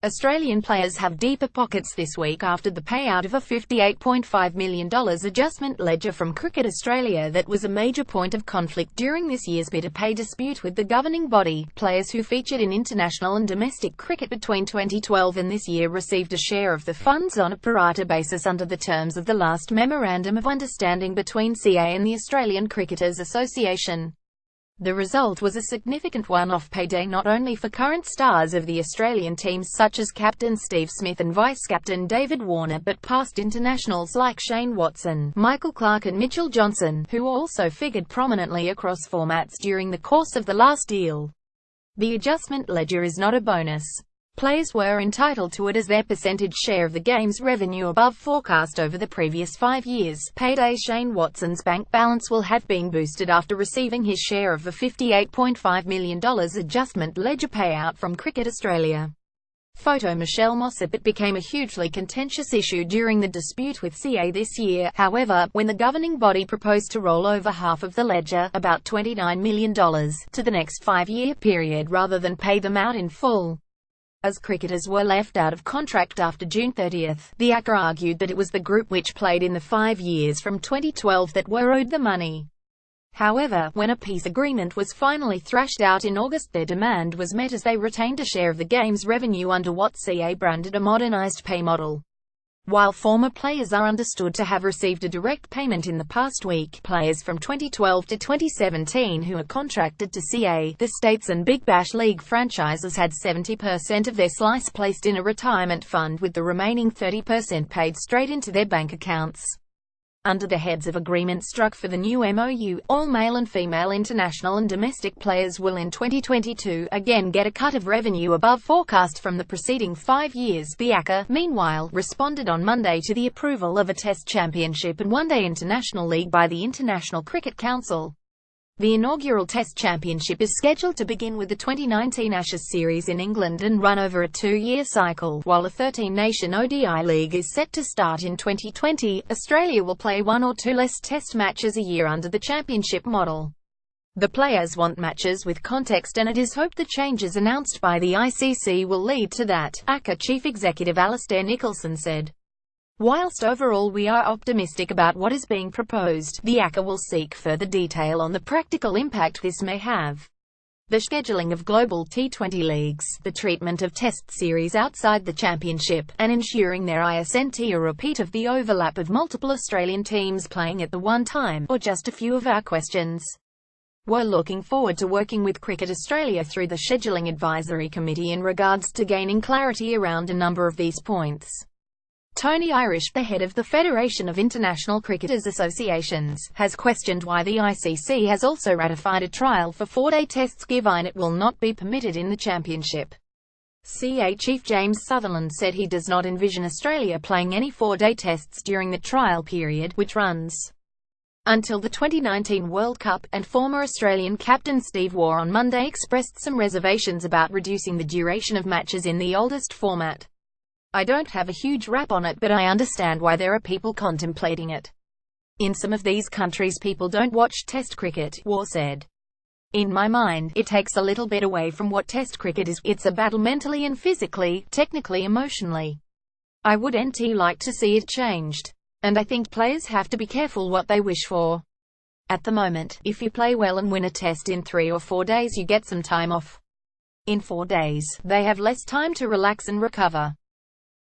Australian players have deeper pockets this week after the payout of a $58.5 million adjustment ledger from Cricket Australia that was a major point of conflict during this year's bitter pay dispute with the governing body. Players who featured in international and domestic cricket between 2012 and this year received a share of the funds on a pro rata basis under the terms of the last Memorandum of Understanding between CA and the Australian Cricketers Association. The result was a significant one-off payday not only for current stars of the Australian teams such as Captain Steve Smith and Vice-Captain David Warner, but past internationals like Shane Watson, Michael Clarke and Mitchell Johnson, who also figured prominently across formats during the course of the last deal. The adjustment ledger is not a bonus. Players were entitled to it as their percentage share of the game's revenue above forecast over the previous 5 years. Payday. Shane Watson's bank balance will have been boosted after receiving his share of the $58.5 million adjustment ledger payout from Cricket Australia. Photo. Michelle Mossop. It became a hugely contentious issue during the dispute with CA this year, however, when the governing body proposed to roll over half of the ledger, about $29 million, to the next 5-year period rather than pay them out in full. As cricketers were left out of contract after June 30, the ACCA argued that it was the group which played in the 5 years from 2012 that were owed the money. However, when a peace agreement was finally thrashed out in August, their demand was met as they retained a share of the game's revenue under what CA branded a modernized pay model. While former players are understood to have received a direct payment in the past week, players from 2012 to 2017 who are contracted to CA, the States and Big Bash League franchises had 70% of their slice placed in a retirement fund with the remaining 30% paid straight into their bank accounts. Under the heads of agreement struck for the new MOU, all male and female international and domestic players will in 2022 again get a cut of revenue above forecast from the preceding 5 years. The ACCA, meanwhile, responded on Monday to the approval of a Test Championship and One Day International League by the International Cricket Council. The inaugural Test Championship is scheduled to begin with the 2019 Ashes series in England and run over a 2-year cycle, while a 13-nation ODI league is set to start in 2020. Australia will play 1 or 2 less Test matches a year under the championship model. The players want matches with context, and it is hoped the changes announced by the ICC will lead to that, ACCA Chief Executive Alastair Nicholson said. Whilst overall we are optimistic about what is being proposed, the ACCA will seek further detail on the practical impact this may have. The scheduling of global T20 leagues, the treatment of Test series outside the championship, and ensuring there isn't a repeat of the overlap of multiple Australian teams playing at the one time, or just a few of our questions. We're looking forward to working with Cricket Australia through the Scheduling Advisory Committee in regards to gaining clarity around a number of these points. Tony Irish, the head of the Federation of International Cricketers Associations, has questioned why the ICC has also ratified a trial for 4-day tests given it will not be permitted in the championship. CA Chief James Sutherland said he does not envision Australia playing any 4-day tests during the trial period, which runs until the 2019 World Cup, and former Australian captain Steve Waugh on Monday expressed some reservations about reducing the duration of matches in the oldest format. I don't have a huge rap on it, but I understand why there are people contemplating it. In some of these countries people don't watch Test cricket, Waugh said. In my mind, it takes a little bit away from what Test cricket is. It's a battle mentally and physically, technically, emotionally. I wouldn't like to see it changed. And I think players have to be careful what they wish for. At the moment, if you play well and win a test in 3 or 4 days, you get some time off. In 4 days, they have less time to relax and recover.